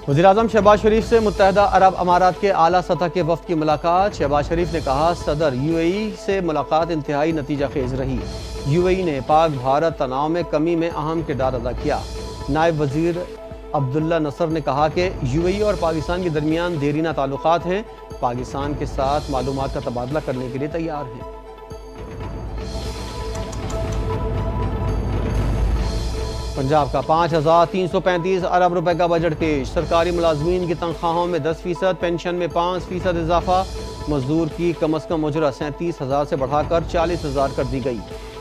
وزیراعظم شہباز شریف سے متحدہ عرب امارات کے اعلیٰ سطح کے وفد کی ملاقات۔ شہباز شریف نے کہا صدر یو اے ای سے ملاقات انتہائی نتیجہ خیز رہی۔ یو اے ای نے پاک بھارت تناؤ میں کمی میں اہم کردار ادا کیا۔ نائب وزیر عبداللہ نصر نے کہا کہ یو اے ای اور پاکستان کے درمیان دیرینہ تعلقات ہیں، پاکستان کے ساتھ معلومات کا تبادلہ کرنے کے لیے تیار ہیں۔ پنجاب کا 5,335 ارب روپے کا بجٹ پیش۔ سرکاری ملازمین کی تنخواہوں میں 10%، پینشن میں 5% اضافہ، مزدور کی کم از کم اجرت 37,000 سے بڑھا کر 40,000 کر دی گئی۔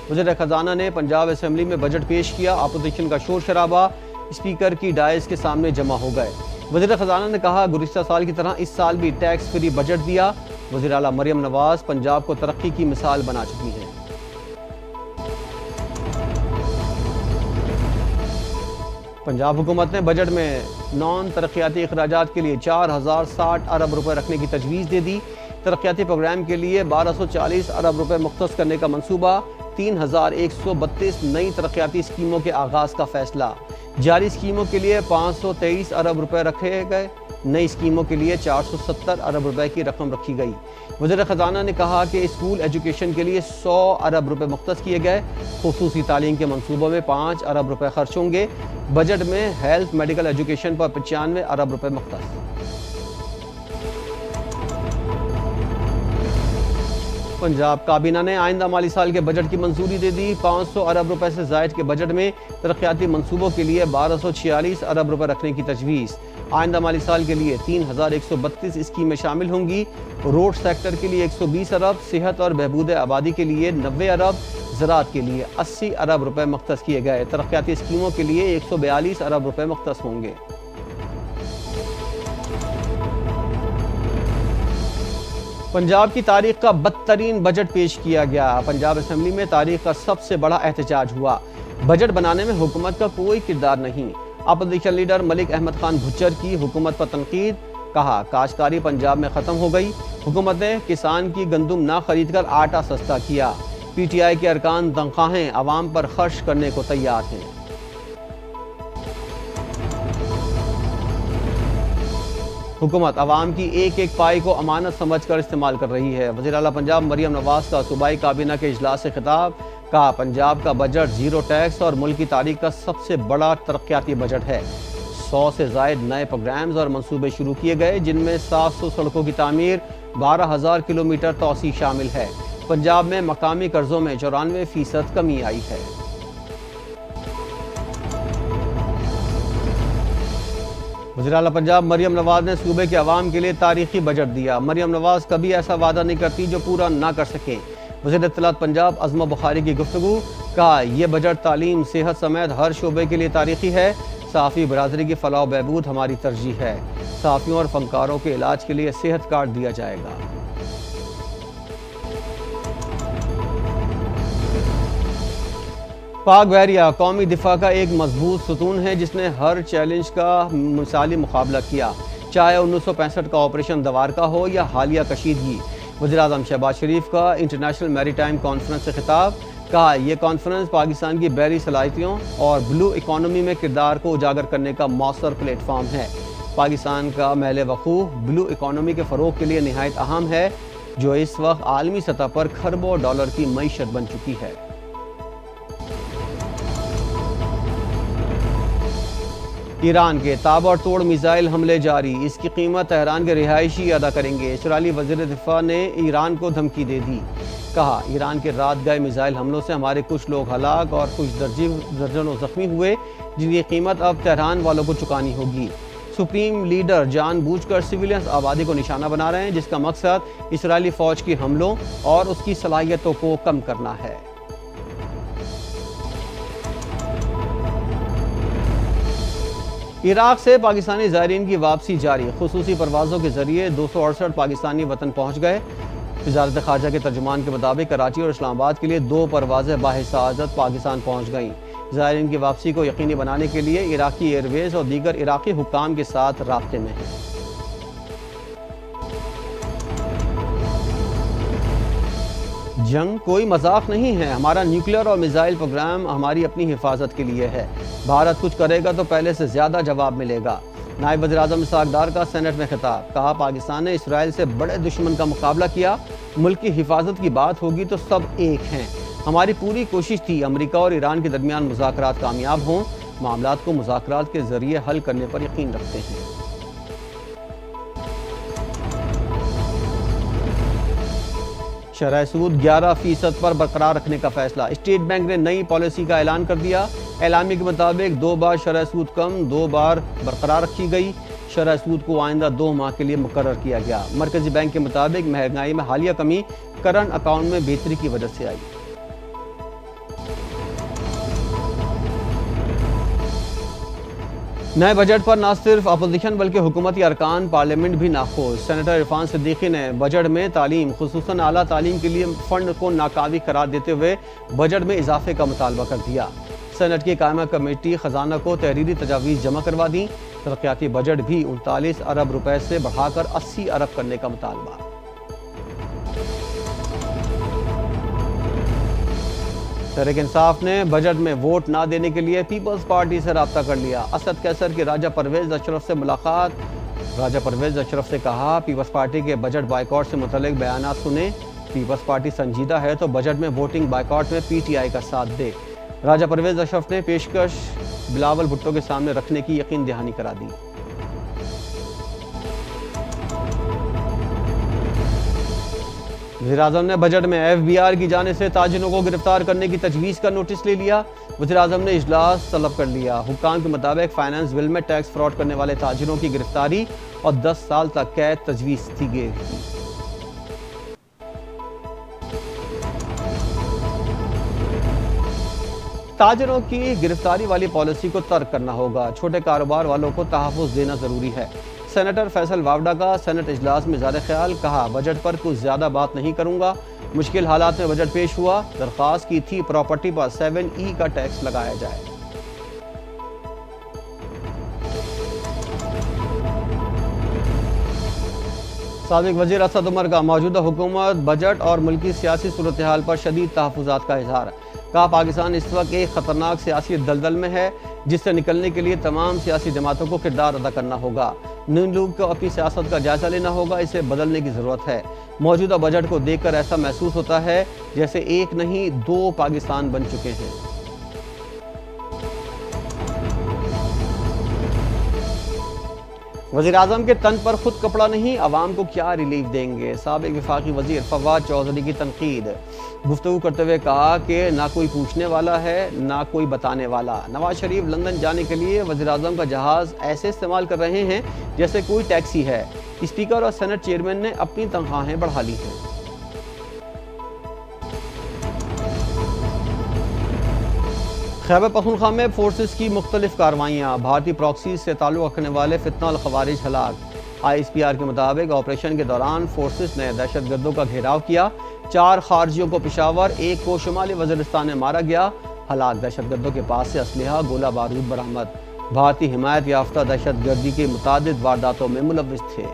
وزیر خزانہ نے پنجاب اسمبلی میں بجٹ پیش کیا۔ اپوزیشن کا شور شرابہ اسپیکر کی ڈائز کے سامنے جمع ہو گئے۔ وزیر خزانہ نے کہا گزشتہ سال کی طرح اس سال بھی ٹیکس فری بجٹ دیا۔ وزیر اعلیٰ مریم نواز پنجاب کو ترقی کی مثال بنا چکی ہیں۔ پنجاب حکومت نے بجٹ میں نان ترقیاتی اخراجات کے لیے 4,060 ارب روپے رکھنے کی تجویز دے دی۔ ترقیاتی پروگرام کے لیے 1,240 ارب روپے مختص کرنے کا منصوبہ۔ 3,132 نئی ترقیاتی اسکیموں کے آغاز کا فیصلہ۔ جاری اسکیموں کے لیے 523 ارب روپے رکھے گئے، نئی اسکیموں کے لیے 470 ارب روپے کی رقم رکھی گئی۔ وزیر خزانہ نے کہا کہ اسکول ایجوکیشن کے لیے 100 ارب روپے مختص کیے گئے۔ خصوصی تعلیم کے منصوبوں میں 5 ارب روپے خرچ ہوں گے۔ بجٹ میں ہیلتھ میڈیکل ایجوکیشن پر 95 ارب روپے مختص۔ پنجاب کابینہ نے آئندہ مالی سال کے بجٹ کی منظوری دے دی۔ 500 ارب روپے سے زائد کے بجٹ میں ترقیاتی منصوبوں کے لیے 1,246 ارب روپے رکھنے کی تجویز۔ آئندہ مالی سال کے لیے 3,132 اسکیمیں شامل ہوں گی۔ روڈ سیکٹر کے لیے 120 ارب، صحت اور بہبود آبادی کے لیے 90 ارب، زراعت کے لیے 80 ارب روپے مختص کیے گئے۔ ترقیاتی اسکیموں کے لیے 142 ارب روپے مختص ہوں گے۔ پنجاب کی تاریخ کا بدترین بجٹ پیش کیا گیا۔ پنجاب اسمبلی میں تاریخ کا سب سے بڑا احتجاج ہوا۔ بجٹ بنانے میں حکومت کا کوئی کردار نہیں۔ اپوزیشن لیڈر ملک احمد خان بھچر کی حکومت پر تنقید۔ کہا کاشتکاری پنجاب میں ختم ہو گئی۔ حکومت نے کسان کی گندم نہ خرید کر آٹا سستا کیا۔ پی ٹی آئی کے ارکان تنخواہیں عوام پر خرچ کرنے کو تیار ہیں۔ حکومت عوام کی ایک ایک پائی کو امانت سمجھ کر استعمال کر رہی ہے۔ وزیر اعلیٰ پنجاب مریم نواز کا صوبائی کابینہ کے اجلاس سے خطاب۔ کہا پنجاب کا بجٹ زیرو ٹیکس اور ملک کی تاریخ کا سب سے بڑا ترقیاتی بجٹ ہے۔ 100 سے زائد نئے پروگرامز اور منصوبے شروع کیے گئے، جن میں 700 سڑکوں کی تعمیر، 12,000 کلومیٹر توسیع شامل ہے۔ پنجاب میں مقامی قرضوں میں 94% کمی آئی ہے۔ وزیر اعلیٰ پنجاب مریم نواز نے صوبے کے عوام کے لیے تاریخی بجٹ دیا۔ مریم نواز کبھی ایسا وعدہ نہیں کرتی جو پورا نہ کر سکیں۔ وزیر اطلاعات پنجاب عظمہ بخاری کی گفتگو۔ کہا یہ بجٹ تعلیم، صحت سمیت ہر شعبے کے لیے تاریخی ہے۔ صحافی برادری کی فلاح و بہبود ہماری ترجیح ہے۔ صحافیوں اور فنکاروں کے علاج کے لیے صحت کارڈ دیا جائے گا۔ پاک بحریہ قومی دفاع کا ایک مضبوط ستون ہے جس نے ہر چیلنج کا مثالی مقابلہ کیا، چاہے 1965 کا آپریشن دوارکا ہو یا حالیہ کشیدگی۔ وزیراعظم شہباز شریف کا انٹرنیشنل میری ٹائم کانفرنس سے خطاب۔ کہا یہ کانفرنس پاکستان کی بحری صلاحیتوں اور بلو اکانومی میں کردار کو اجاگر کرنے کا مؤثر پلیٹ فارم ہے۔ پاکستان کا میل وقوع بلو اکانومی کے فروغ کے لیے نہایت اہم ہے، جو اس وقت عالمی سطح پر کھربوں ڈالر کی معیشت بن چکی ہے۔ ایران کے تابڑ توڑ میزائل حملے جاری، اس کی قیمت تہران کے رہائشی ادا کریں گے۔ اسرائیلی وزیر دفاع نے ایران کو دھمکی دے دی۔ کہا ایران کے رات گئے میزائل حملوں سے ہمارے کچھ لوگ ہلاک اور کچھ درجنوں زخمی ہوئے، جن کی قیمت اب تہران والوں کو چکانی ہوگی۔ سپریم لیڈر جان بوجھ کر سویلینز آبادی کو نشانہ بنا رہے ہیں، جس کا مقصد اسرائیلی فوج کی حملوں اور اس کی صلاحیتوں کو کم کرنا ہے۔ عراق سے پاکستانی زائرین کی واپسی جاری، خصوصی پروازوں کے ذریعے 268 پاکستانی وطن پہنچ گئے۔ وزارت خارجہ کے ترجمان کے مطابق کراچی اور اسلام آباد کے لیے 2 پروازیں باحث پاکستان پہنچ گئیں۔ زائرین کی واپسی کو یقینی بنانے کے لیے عراقی ایئر ویز اور دیگر عراقی حکام کے ساتھ رابطے میں ہیں۔ جنگ کوئی مذاق نہیں ہے، ہمارا نیوکلیئر اور میزائل پروگرام ہماری اپنی حفاظت کے لیے ہے۔ بھارت کچھ کرے گا تو پہلے سے زیادہ جواب ملے گا۔ نائب وزیر اعظم اسحاق ڈار کا سینٹ میں خطاب، کہا پاکستان نے اسرائیل سے بڑے دشمن کا مقابلہ کیا، ملک کی حفاظت کی بات ہوگی تو سب ایک ہیں، ہماری پوری کوشش تھی امریکہ اور ایران کے درمیان مذاکرات کامیاب ہوں، معاملات کو مذاکرات کے ذریعے حل کرنے پر یقین رکھتے ہیں۔ شرح سود 11% پر برقرار رکھنے کا فیصلہ، اسٹیٹ بینک نے نئی پالیسی کا اعلان کر دیا، اعلامیہ کے مطابق 2 بار شرح سود کم 2 بار برقرار رکھی گئی، شرح سود کو آئندہ 2 ماہ کے لیے مقرر کیا گیا۔ مرکزی بینک کے مطابق مہنگائی میں حالیہ کمی کرنٹ اکاؤنٹ میں بہتری کی وجہ سے آئی۔ نئے بجٹ پر نہ صرف اپوزیشن بلکہ حکومتی ارکان پارلیمنٹ بھی ناخوش، سینیٹر عرفان صدیقی نے بجٹ میں تعلیم خصوصاً اعلیٰ تعلیم کے لیے فنڈ کو ناکافی قرار دیتے ہوئے بجٹ میں اضافے کا مطالبہ کر دیا۔ سینٹ کی قائمہ کمیٹی خزانہ کو تحریری تجاویز جمع کروا دیں، ترقیاتی بجٹ بھی 39 ارب روپے سے بڑھا کر 80 ارب کرنے کا مطالبہ۔ تحریک انصاف نے بجٹ میں ووٹ نہ دینے کے لیے پیپلز پارٹی سے رابطہ کر لیا، اسد کیسر کی راجہ پرویز اشرف سے ملاقات، راجہ پرویز اشرف سے کہا پیپلز پارٹی کے بجٹ بائیکاٹ سے متعلق بیانات سنیں، پیپلز پارٹی سنجیدہ ہے تو بجٹ میں ووٹنگ بائیکاٹ میں پی ٹی آئی کا ساتھ دے۔ راجہ پرویز اشرف نے پیشکش بلاول بھٹو کے سامنے رکھنے کی یقین دہانی کرا دی۔ وزیر اعظم نے بجٹ میں ایف بی آر کی جانب سے تاجروں کو گرفتار کرنے کی تجویز کا نوٹس لے لیا، وزیر اعظم نے اجلاس طلب کر لیا، حکام کے مطابق فائنانس بل میں ٹیکس فراڈ کرنے والے تاجروں کی گرفتاری اور 10 سال تک قید تجویز دی گئی تھی۔ تاجروں کی گرفتاری والی پالیسی کو ترک کرنا ہوگا، چھوٹے کاروبار والوں کو تحفظ دینا ضروری ہے۔ سینیٹر فیصل واوڈا کا سینٹ اجلاس میں اظہار خیال، کہا بجٹ پر کچھ زیادہ بات نہیں کروں گا، مشکل حالات میں بجٹ پیش ہوا، درخواست کی تھی پراپرٹی پر 7E کا ٹیکس لگایا جائے۔ سابق وزیر اسد عمر کا موجودہ حکومت بجٹ اور ملکی سیاسی صورتحال پر شدید تحفظات کا اظہار، کہا پاکستان اس وقت ایک خطرناک سیاسی دلدل میں ہے جس سے نکلنے کے لیے تمام سیاسی جماعتوں کو کردار ادا کرنا ہوگا، نون لیگ کو اپنی سیاست کا جائزہ لینا ہوگا، اسے بدلنے کی ضرورت ہے۔ موجودہ بجٹ کو دیکھ کر ایسا محسوس ہوتا ہے جیسے ایک نہیں 2 پاکستان بن چکے ہیں۔ وزیر اعظم کے تن پر خود کپڑا نہیں، عوام کو کیا ریلیف دیں گے، سابق وفاقی وزیر فواد چودھری کی تنقید، گفتگو کرتے ہوئے کہا کہ نہ کوئی پوچھنے والا ہے نہ کوئی بتانے والا، نواز شریف لندن جانے کے لیے وزیر اعظم کا جہاز ایسے استعمال کر رہے ہیں جیسے کوئی ٹیکسی ہے، اسپیکر اور سینٹ چیئرمین نے اپنی تنخواہیں بڑھا لی ہیں۔ خیبر پختونخوا میں فورسز کی مختلف کارروائیاں، بھارتی پراکسیز سے تعلق رکھنے والے فتنہ الخوارج ہلاک، آئی ایس پی آر کے مطابق آپریشن کے دوران فورسز نے دہشت گردوں کا گھیراؤ کیا، 4 خارجیوں کو پشاور، 1 کو شمالی وزیرستان میں مارا گیا، ہلاک، دہشت گردوں کے پاس سے اسلحہ گولہ بارود برآمد، بھارتی حمایت یافتہ دہشت گردی کی متعدد وارداتوں میں ملوث تھے۔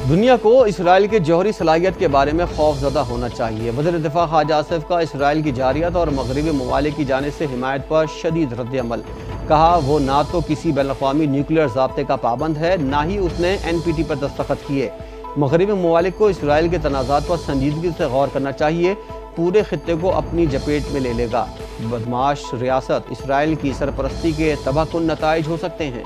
دنیا کو اسرائیل کے جوہری صلاحیت کے بارے میں خوف زدہ ہونا چاہیے، وزیر دفاع خارجہ آصف کا اسرائیل کی جارحیت اور مغربی ممالک کی جانب سے حمایت پر شدید رد عمل، کہا وہ نہ تو کسی بین الاقوامی نیوکلیئر ضابطے کا پابند ہے نہ ہی اس نے NPT پر دستخط کیے، مغربی ممالک کو اسرائیل کے تنازعات پر سنجیدگی سے غور کرنا چاہیے، پورے خطے کو اپنی جپیٹ میں لے لے گا، بدمعاش ریاست اسرائیل کی سرپرستی کے تباہ کن نتائج ہو سکتے ہیں۔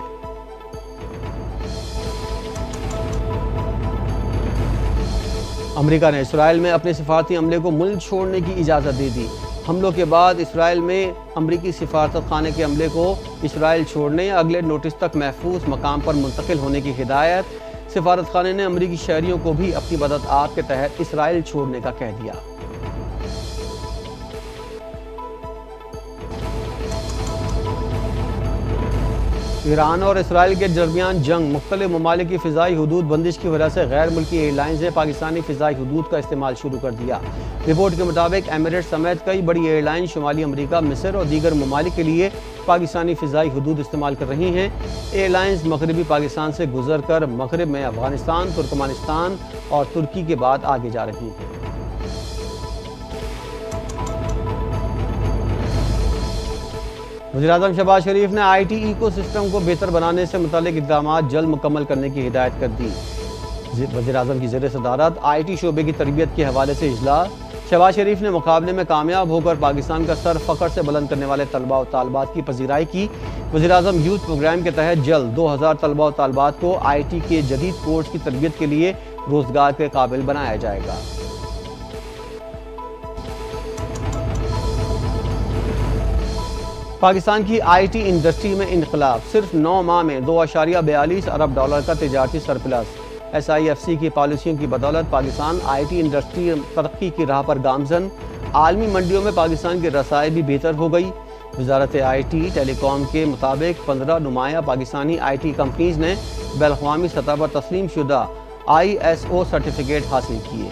امریکہ نے اسرائیل میں اپنے سفارتی عملے کو ملک چھوڑنے کی اجازت دے دی، حملوں کے بعد اسرائیل میں امریکی سفارت خانے کے عملے کو اسرائیل چھوڑنے یا اگلے نوٹس تک محفوظ مقام پر منتقل ہونے کی ہدایت، سفارت خانے نے امریکی شہریوں کو بھی اپنی بدعتعات کے تحت اسرائیل چھوڑنے کا کہہ دیا۔ ایران اور اسرائیل کے درمیان جنگ، مختلف ممالک کی فضائی حدود بندش کی وجہ سے غیر ملکی ایئر لائنز نے پاکستانی فضائی حدود کا استعمال شروع کر دیا، رپورٹ کے مطابق ایمریٹس سمیت کئی بڑی ایئر لائن شمالی امریکہ، مصر اور دیگر ممالک کے لیے پاکستانی فضائی حدود استعمال کر رہی ہیں، ایئر لائنز مغربی پاکستان سے گزر کر مغرب میں افغانستان، ترکمانستان اور ترکی کے بعد آگے جا رہی ہیں۔ وزیراعظم شہباز شریف نے آئی ٹی ایکو سسٹم کو بہتر بنانے سے متعلق اقدامات جلد مکمل کرنے کی ہدایت کر دی۔ وزیراعظم کی زیر صدارت آئی ٹی شعبے کی تربیت کے حوالے سے اجلاس۔ شہباز شریف نے مقابلے میں کامیاب ہو کر پاکستان کا سر فخر سے بلند کرنے والے طلباء و طالبات کی پذیرائی کی۔ وزیراعظم یوتھ پروگرام کے تحت جلد 2000 طلباء و طالبات کو آئی ٹی کے جدید کورس کی تربیت کے لیے روزگار کے قابل بنایا جائے گا۔ پاکستان کی آئی ٹی انڈسٹری میں انقلاب، صرف 9 ماہ میں $2.42 ارب کا تجارتی surplus. S I F C کی پالیسیوں کی بدولت پاکستان آئی ٹی انڈسٹری ترقی کی راہ پر گامزن۔ عالمی منڈیوں میں پاکستان کی رسائی بھی بہتر ہو گئی۔ وزارت آئی ٹی ٹیلی کام کے مطابق 15 نمایاں پاکستانی آئی ٹی کمپنیز نے بین الاقوامی سطح پر تسلیم شدہ ISO سرٹیفکیٹ حاصل کیے۔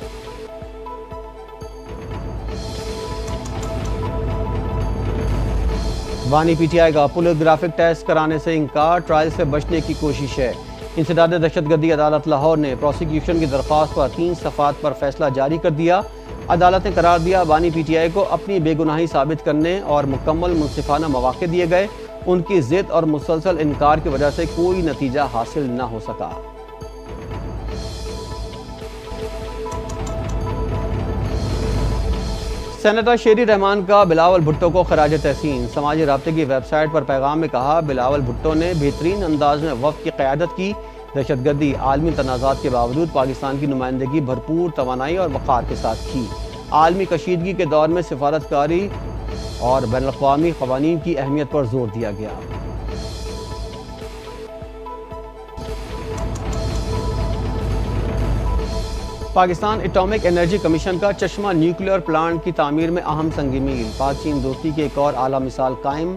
بانی پی ٹی آئی کا پولیگرافک ٹیسٹ کرانے سے انکار، ٹرائل سے بچنے کی کوشش ہے۔ انسداد دہشت گردی عدالت لاہور نے پروسیکیوشن کی درخواست پر 3 صفحات پر فیصلہ جاری کر دیا۔ عدالت نے قرار دیا بانی پی ٹی آئی کو اپنی بے گناہی ثابت کرنے اور مکمل منصفانہ مواقع دیے گئے۔ ان کی ضد اور مسلسل انکار کی وجہ سے کوئی نتیجہ حاصل نہ ہو سکا۔ سینیٹر شیری رحمان کا بلاول بھٹو کو خراج تحسین۔ سماجی رابطے کی ویب سائٹ پر پیغام میں کہا، بلاول بھٹو نے بہترین انداز میں وفد کی قیادت کی۔ دہشت گردی عالمی تنازعات کے باوجود پاکستان کی نمائندگی بھرپور توانائی اور وقار کے ساتھ کی۔ عالمی کشیدگی کے دور میں سفارتکاری اور بین الاقوامی قوانین کی اہمیت پر زور دیا گیا۔ پاکستان ایٹامک انرجی کمیشن کا چشمہ نیوکلیئر پلانٹ کی تعمیر میں اہم سنگ میل۔ پاک چین دوستی کی ایک اور اعلیٰ مثال قائم۔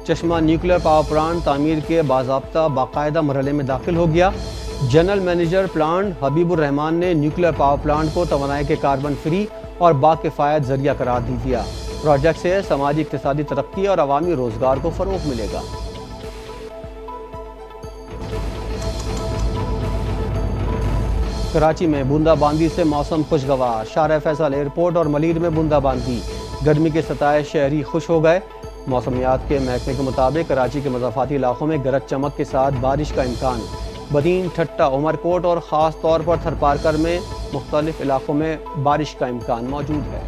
چشمہ نیوکلیئر پاور پلانٹ تعمیر کے باضابطہ باقاعدہ مرحلے میں داخل ہو گیا۔ جنرل مینیجر پلانٹ حبیب الرحمان نے نیوکلیئر پاور پلانٹ کو توانائی کے کاربن فری اور باکفایت ذریعہ قرار دیا۔ پروجیکٹ سے سماجی اقتصادی ترقی اور عوامی روزگار کو فروغ ملے گا۔ کراچی میں بوندا باندی سے موسم خوشگوار۔ شارع فیصل ایئرپورٹ اور ملیر میں بوندا باندی، گرمی کے ستائے شہری خوش ہو گئے۔ موسمیات کے محکمے کے مطابق کراچی کے مضافاتی علاقوں میں گرج چمک کے ساتھ بارش کا امکان۔ بدین، ٹھٹہ، عمر کوٹ اور خاص طور پر تھرپارکر میں مختلف علاقوں میں بارش کا امکان موجود ہے۔